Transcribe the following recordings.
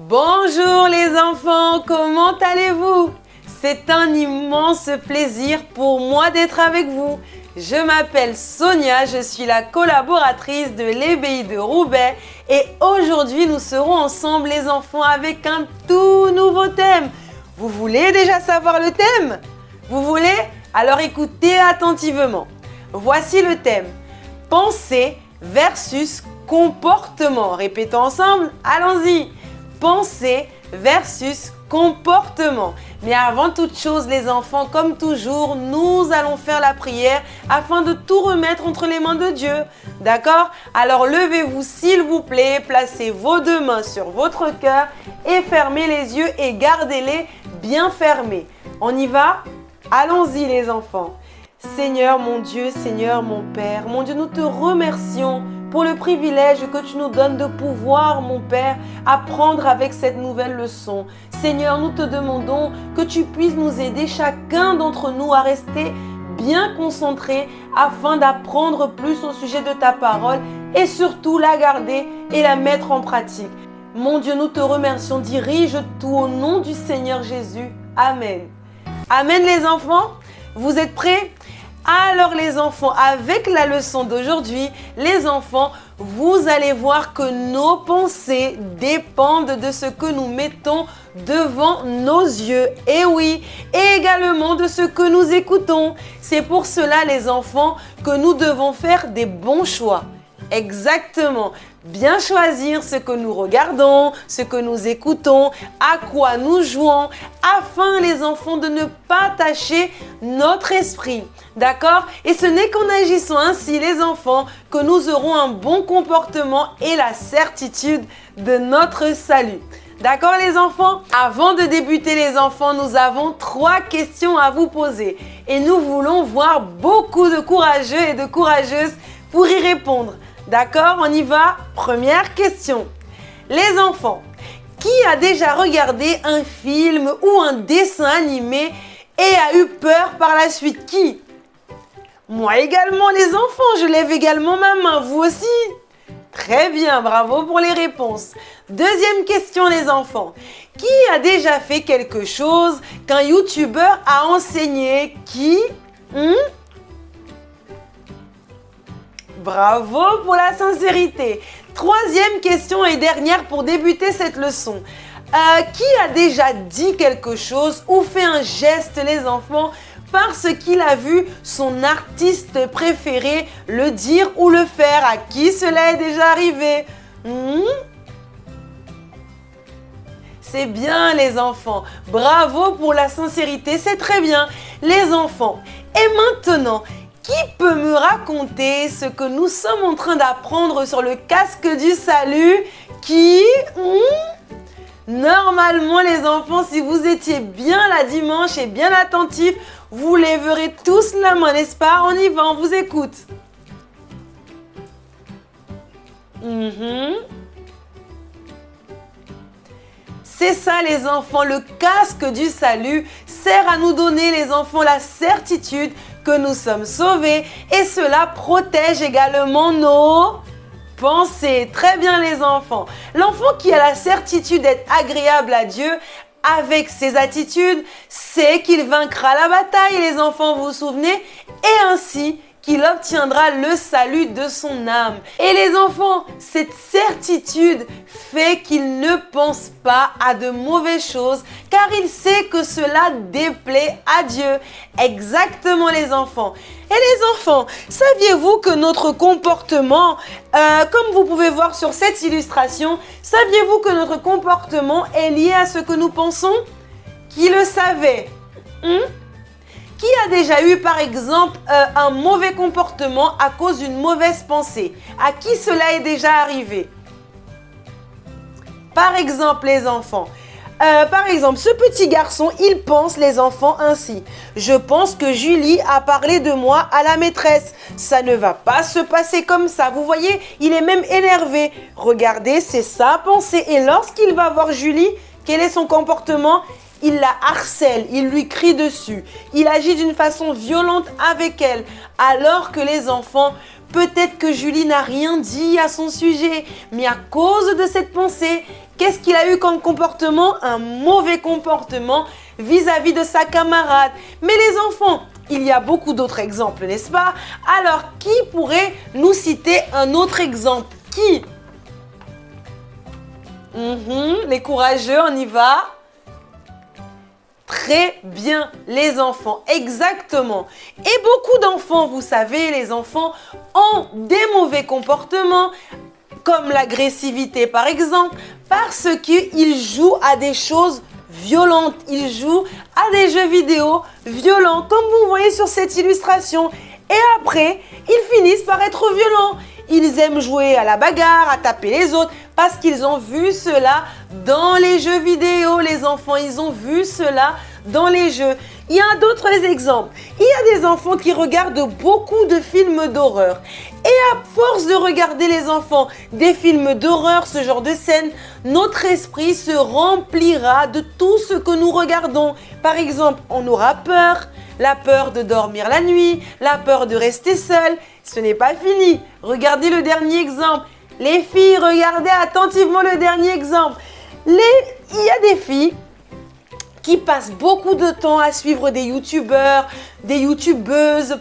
Bonjour les enfants, comment allez-vous? C'est un immense plaisir pour moi d'être avec vous. Je m'appelle Sonia, je suis la collaboratrice de l'Ébéi de Roubaix et aujourd'hui nous serons ensemble les enfants avec un tout nouveau thème. Vous voulez déjà savoir le thème? Vous voulez? Alors écoutez attentivement. Voici le thème. Pensée versus comportement. Répétons ensemble, allons-y. Pensée versus comportement. Mais avant toute chose, les enfants, comme toujours, nous allons faire la prière afin de tout remettre entre les mains de Dieu. D'accord? Alors levez-vous s'il vous plaît, placez vos deux mains sur votre cœur et fermez les yeux et gardez-les bien fermés. On y va? Allons-y les enfants. Seigneur mon Dieu, Seigneur mon Père, mon Dieu, nous te remercions pour le privilège que tu nous donnes de pouvoir, mon Père, apprendre avec cette nouvelle leçon. Seigneur, nous te demandons que tu puisses nous aider, chacun d'entre nous, à rester bien concentrés afin d'apprendre plus au sujet de ta parole et surtout la garder et la mettre en pratique. Mon Dieu, nous te remercions. Dirige tout au nom du Seigneur Jésus. Amen. Amen les enfants. Vous êtes prêts? Alors les enfants, avec la leçon d'aujourd'hui, les enfants, vous allez voir que nos pensées dépendent de ce que nous mettons devant nos yeux. Et oui, et également de ce que nous écoutons. C'est pour cela les enfants que nous devons faire des bons choix. Exactement. Bien choisir ce que nous regardons, ce que nous écoutons, à quoi nous jouons, afin les enfants de ne pas tâcher notre esprit. D'accord? Et ce n'est qu'en agissant ainsi les enfants que nous aurons un bon comportement et la certitude de notre salut. D'accord les enfants? Avant de débuter les enfants, nous avons 3 questions à vous poser. Et nous voulons voir beaucoup de courageux et de courageuses pour y répondre. D'accord, on y va. Première question. Les enfants, qui a déjà regardé un film ou un dessin animé et a eu peur par la suite? Qui? Moi également les enfants, je lève également ma main. Vous aussi? Très bien, bravo pour les réponses. Deuxième question les enfants. Qui a déjà fait quelque chose qu'un youtubeur a enseigné? Qui? Bravo pour la sincérité. Troisième question et dernière pour débuter cette leçon. Qui a déjà dit quelque chose ou fait un geste, les enfants, parce qu'il a vu son artiste préféré le dire ou le faire? À qui cela est déjà arrivé? C'est bien les enfants. Bravo pour la sincérité, c'est très bien. Les enfants. Et maintenant, qui peut me raconter ce que nous sommes en train d'apprendre sur le casque du salut? Qui? Normalement, les enfants, si vous étiez bien là dimanche et bien attentifs, vous lèverez tous la main, n'est-ce pas? On y va, on vous écoute. C'est ça les enfants, le casque du salut sert à nous donner les enfants la certitude que nous sommes sauvés et cela protège également nos pensées. Très bien les enfants. L'enfant qui a la certitude d'être agréable à Dieu avec ses attitudes, c'est qu'il vaincra la bataille les enfants, vous vous souvenez? Et ainsi qu'il obtiendra le salut de son âme. Et les enfants, cette certitude fait qu'il ne pense pas à de mauvaises choses car il sait que cela déplaît à Dieu. Exactement les enfants. Et les enfants, saviez-vous que notre comportement, comme vous pouvez voir sur cette illustration, saviez-vous que notre comportement est lié à ce que nous pensons? Qui le savait? Qui a déjà eu par exemple un mauvais comportement à cause d'une mauvaise pensée? À qui cela est déjà arrivé? Par exemple les enfants. Par exemple, ce petit garçon, il pense les enfants ainsi. Je pense que Julie a parlé de moi à la maîtresse. Ça ne va pas se passer comme ça. Vous voyez, il est même énervé. Regardez, c'est sa pensée. Et lorsqu'il va voir Julie, quel est son comportement? Il la harcèle, il lui crie dessus, il agit d'une façon violente avec elle, alors que les enfants, peut-être que Julie n'a rien dit à son sujet, mais à cause de cette pensée, Qu'est-ce qu'il a eu comme comportement? Un mauvais comportement vis-à-vis de sa camarade. Mais les enfants, il y a beaucoup d'autres exemples, n'est-ce pas? Alors, qui pourrait nous citer un autre exemple? Qui? Les courageux, on y va. Très bien, les enfants, exactement. Et beaucoup d'enfants, vous savez, les enfants ont des mauvais comportements, comme l'agressivité par exemple, parce qu'ils jouent à des choses violentes. Ils jouent à des jeux vidéo violents, comme vous voyez sur cette illustration. Et après, ils finissent par être violents. Ils aiment jouer à la bagarre, à taper les autres, parce qu'ils ont vu cela dans les jeux vidéo. Les enfants, ils ont vu cela dans les jeux. Il y a d'autres exemples. Il y a des enfants qui regardent beaucoup de films d'horreur. Et à force de regarder les enfants des films d'horreur, ce genre de scène, notre esprit se remplira de tout ce que nous regardons. Par exemple, on aura peur, la peur de dormir la nuit, la peur de rester seul. Ce n'est pas fini. Regardez le dernier exemple. Les filles, regardez attentivement le dernier exemple. Il y a des filles qui passent beaucoup de temps à suivre des youtubeurs, des youtubeuses,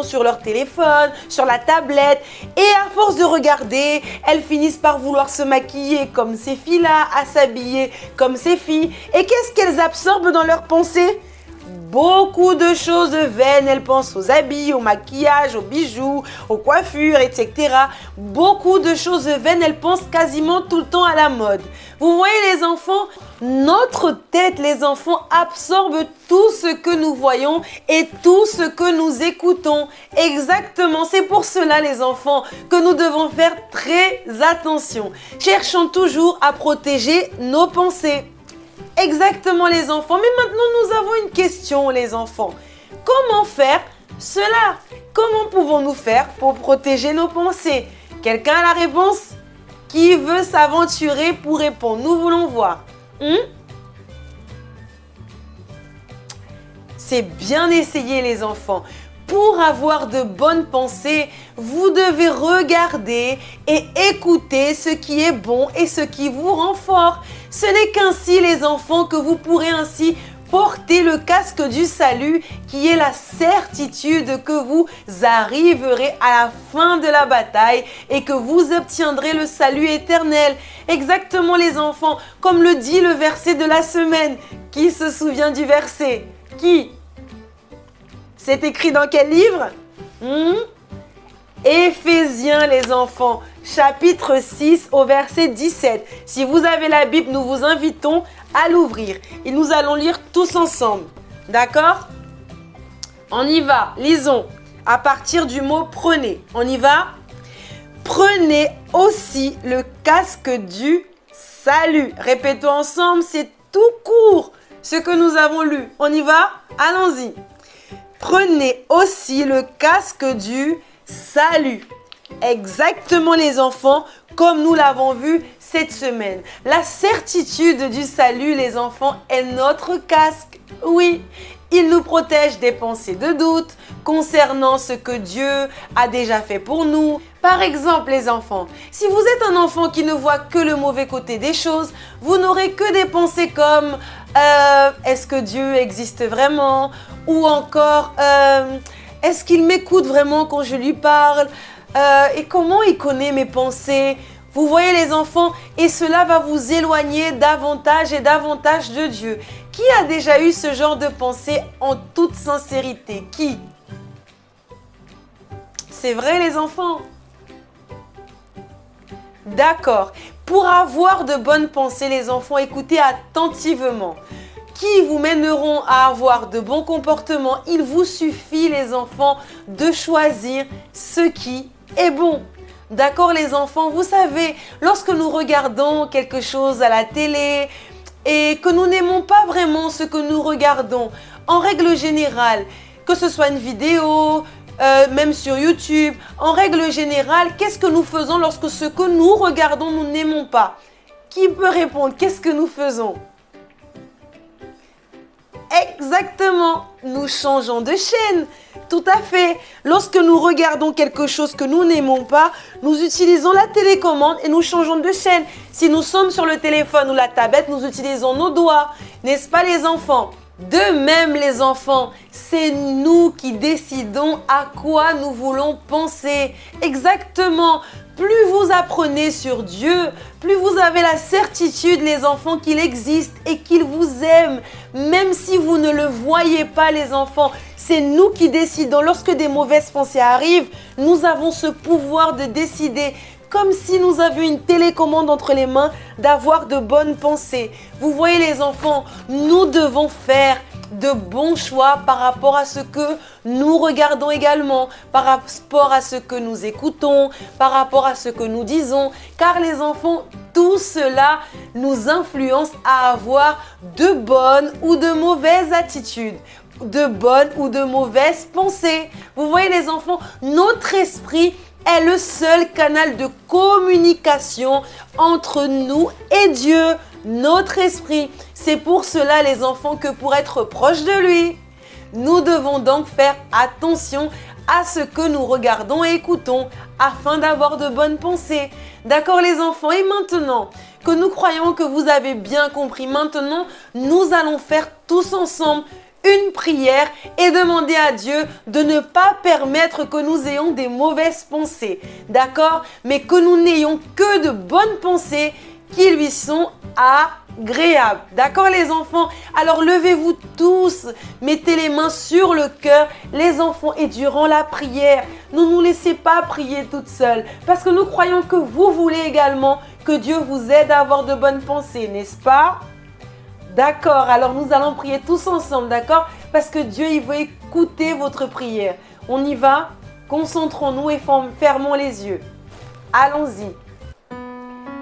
sur leur téléphone, sur la tablette. Et à force de regarder, elles finissent par vouloir se maquiller comme ces filles-là, à s'habiller comme ces filles. Et qu'est-ce qu'elles absorbent dans leurs pensées? Beaucoup de choses vaines. Elles pensent aux habits, au maquillage, aux bijoux, aux coiffures, etc. Beaucoup de choses vaines. Elles pensent quasiment tout le temps à la mode. Vous voyez les enfants, notre tête, les enfants, absorbe tout ce que nous voyons et tout ce que nous écoutons. Exactement, c'est pour cela les enfants que nous devons faire très attention. Cherchons toujours à protéger nos pensées. Exactement les enfants, mais maintenant nous avons une question les enfants. Comment faire cela? Comment pouvons-nous faire pour protéger nos pensées? Quelqu'un a la réponse? Qui veut s'aventurer pour répondre? Nous voulons voir. C'est bien essayé les enfants. Pour avoir de bonnes pensées, vous devez regarder et écouter ce qui est bon et ce qui vous rend fort. Ce n'est qu'ainsi les enfants que vous pourrez ainsi porter le casque du salut qui est la certitude que vous arriverez à la fin de la bataille et que vous obtiendrez le salut éternel. Exactement les enfants, comme le dit le verset de la semaine. Qui se souvient du verset? Qui? C'est écrit dans quel livre? Éphésiens les enfants, chapitre 6 au verset 17. Si vous avez la Bible, nous vous invitons à l'ouvrir et nous allons lire tous ensemble. D'accord? On y va, lisons à partir du mot prenez. On y va? Prenez aussi le casque du salut. Répétons ensemble, c'est tout court ce que nous avons lu. On y va? Allons-y. Prenez aussi le casque du salut. Exactement les enfants, comme nous l'avons vu cette semaine. La certitude du salut, les enfants, est notre casque. Oui, il nous protège des pensées de doute concernant ce que Dieu a déjà fait pour nous. Par exemple, les enfants, si vous êtes un enfant qui ne voit que le mauvais côté des choses, vous n'aurez que des pensées comme est-ce que Dieu existe vraiment? Ou encore, est-ce qu'il m'écoute vraiment quand je lui parle? Et comment il connaît mes pensées? Vous voyez les enfants, et cela va vous éloigner davantage et davantage de Dieu. Qui a déjà eu ce genre de pensée en toute sincérité? Qui? C'est vrai les enfants? D'accord. Pour avoir de bonnes pensées, les enfants, écoutez attentivement. Qui vous mèneront à avoir de bons comportements. Il vous suffit, les enfants, de choisir ce qui est bon. D'accord, les enfants? Vous savez, lorsque nous regardons quelque chose à la télé et que nous n'aimons pas vraiment ce que nous regardons, en règle générale, que ce soit une vidéo, même sur YouTube, en règle générale, qu'est-ce que nous faisons lorsque ce que nous regardons, nous n'aimons pas? Qui peut répondre? Qu'est-ce que nous faisons? Exactement, nous changeons de chaîne. Tout à fait. Lorsque nous regardons quelque chose que nous n'aimons pas, nous utilisons la télécommande et nous changeons de chaîne. Si nous sommes sur le téléphone ou la tablette, nous utilisons nos doigts. N'est-ce pas les enfants? De même les enfants, c'est nous qui décidons à quoi nous voulons penser. Exactement. Plus vous apprenez sur Dieu, plus vous avez la certitude, les enfants, qu'il existe et qu'il vous aime. Même si vous ne le voyez pas, les enfants, c'est nous qui décidons. Lorsque des mauvaises pensées arrivent, nous avons ce pouvoir de décider. Comme si nous avions une télécommande entre les mains, d'avoir de bonnes pensées. Vous voyez les enfants, nous devons faire de bons choix par rapport à ce que nous regardons également, par rapport à ce que nous écoutons, par rapport à ce que nous disons. Car les enfants, tout cela nous influence à avoir de bonnes ou de mauvaises attitudes, de bonnes ou de mauvaises pensées. Vous voyez les enfants, notre esprit est le seul canal de communication entre nous et Dieu, notre esprit. C'est pour cela, les enfants, que pour être proches de lui, nous devons donc faire attention à ce que nous regardons et écoutons afin d'avoir de bonnes pensées. D'accord les enfants? Et maintenant que nous croyons que vous avez bien compris, maintenant nous allons faire tous ensemble une prière et demander à Dieu de ne pas permettre que nous ayons des mauvaises pensées, d'accord? Mais que nous n'ayons que de bonnes pensées qui lui sont agréables, d'accord les enfants? Alors levez-vous tous, mettez les mains sur le cœur, les enfants, et durant la prière, ne nous laissez pas prier toutes seules, parce que nous croyons que vous voulez également que Dieu vous aide à avoir de bonnes pensées, n'est-ce pas? D'accord, alors nous allons prier tous ensemble, d'accord? Parce que Dieu, il veut écouter votre prière. On y va? Concentrons-nous et fermons les yeux. Allons-y.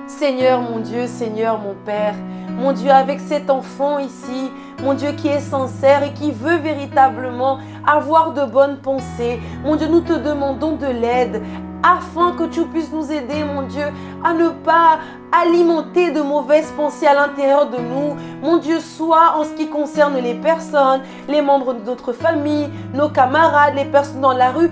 Seigneur mon Dieu, Seigneur mon Père, mon Dieu, avec cet enfant ici, mon Dieu qui est sincère et qui veut véritablement avoir de bonnes pensées, mon Dieu, nous te demandons de l'aide afin que tu puisses nous aider, mon Dieu, à ne pas alimenter de mauvaises pensées à l'intérieur de nous. Mon Dieu, soit en ce qui concerne les personnes, les membres de notre famille, nos camarades, les personnes dans la rue,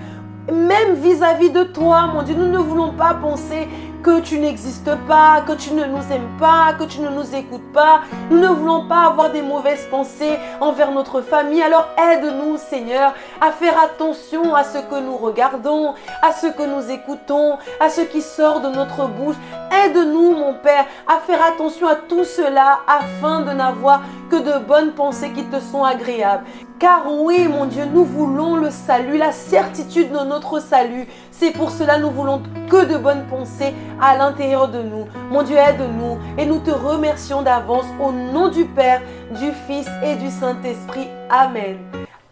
même vis-à-vis de toi, mon Dieu, nous ne voulons pas penser que tu n'existes pas, que tu ne nous aimes pas, que tu ne nous écoutes pas. Nous ne voulons pas avoir des mauvaises pensées envers notre famille. Alors aide-nous, Seigneur, à faire attention à ce que nous regardons, à ce que nous écoutons, à ce qui sort de notre bouche. Aide-nous, mon Père, à faire attention à tout cela afin de n'avoir que de bonnes pensées qui te sont agréables. Car oui, mon Dieu, nous voulons le salut, la certitude de notre salut. C'est pour cela que nous voulons que de bonnes pensées à l'intérieur de nous. Mon Dieu, aide-nous et nous te remercions d'avance au nom du Père, du Fils et du Saint-Esprit. Amen.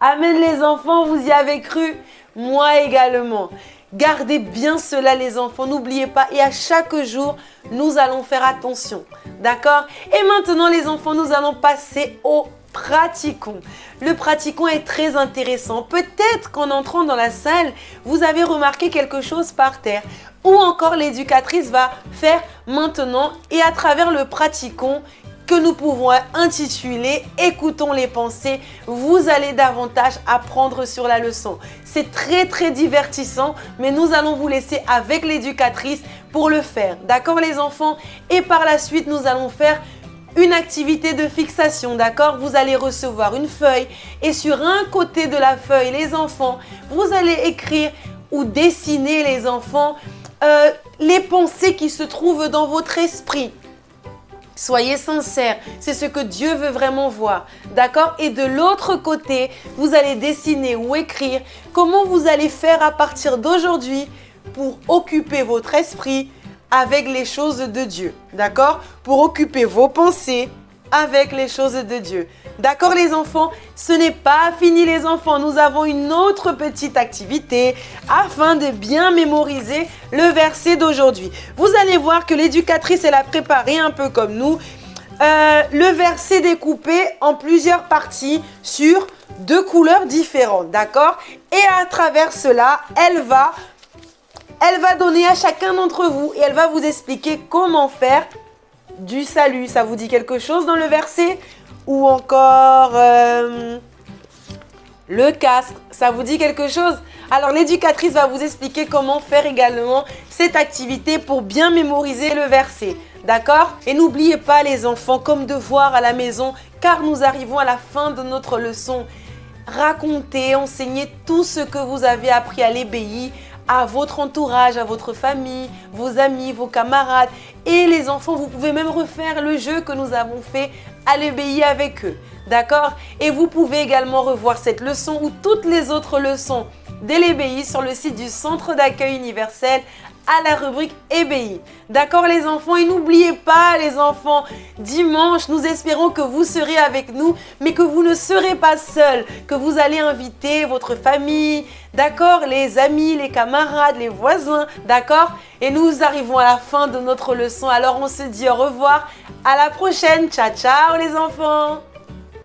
Amen les enfants, vous y avez cru? Moi également. Gardez bien cela les enfants, n'oubliez pas, et à chaque jour, nous allons faire attention. D'accord? Et maintenant les enfants, nous allons passer au pratiquons. Le pratiquons est très intéressant. Peut-être qu'en entrant dans la salle, vous avez remarqué quelque chose par terre. Ou encore l'éducatrice va faire maintenant, et à travers le pratiquons que nous pouvons intituler « Écoutons les pensées », vous allez davantage apprendre sur la leçon. C'est très divertissant, mais nous allons vous laisser avec l'éducatrice pour le faire. D'accord les enfants? Et par la suite, nous allons faire une activité de fixation, d'accord? Vous allez recevoir une feuille et sur un côté de la feuille, les enfants, vous allez écrire ou dessiner, les enfants, les pensées qui se trouvent dans votre esprit. Soyez sincères, c'est ce que Dieu veut vraiment voir, d'accord? Et de l'autre côté, vous allez dessiner ou écrire comment vous allez faire à partir d'aujourd'hui pour occuper votre esprit avec les choses de Dieu, d'accord? Pour occuper vos pensées avec les choses de Dieu. D'accord les enfants? Ce n'est pas fini les enfants, nous avons une autre petite activité afin de bien mémoriser le verset d'aujourd'hui. Vous allez voir que l'éducatrice, elle a préparé un peu comme nous, le verset découpé en plusieurs parties sur 2 couleurs différentes, d'accord? Et à travers cela, elle va donner à chacun d'entre vous et elle va vous expliquer comment faire du salut. Ça vous dit quelque chose dans le verset? ou encore le casque. Ça vous dit quelque chose? Alors l'éducatrice va vous expliquer comment faire également cette activité pour bien mémoriser le verset. D'accord? Et n'oubliez pas les enfants, comme devoir à la maison, car nous arrivons à la fin de notre leçon. Racontez, enseignez tout ce que vous avez appris à l'ébéi à votre entourage, à votre famille, vos amis, vos camarades. Et les enfants, vous pouvez même refaire le jeu que nous avons fait à l'ébéi avec eux. D'accord? Et vous pouvez également revoir cette leçon ou toutes les autres leçons de l'ébéi sur le site du Centre d'accueil universel à la rubrique ébéi. D'accord les enfants? Et n'oubliez pas les enfants, dimanche, nous espérons que vous serez avec nous, mais que vous ne serez pas seuls, que vous allez inviter votre famille, d'accord? Les amis, les camarades, les voisins, d'accord? Et nous arrivons à la fin de notre leçon, alors on se dit au revoir, à la prochaine, ciao ciao les enfants!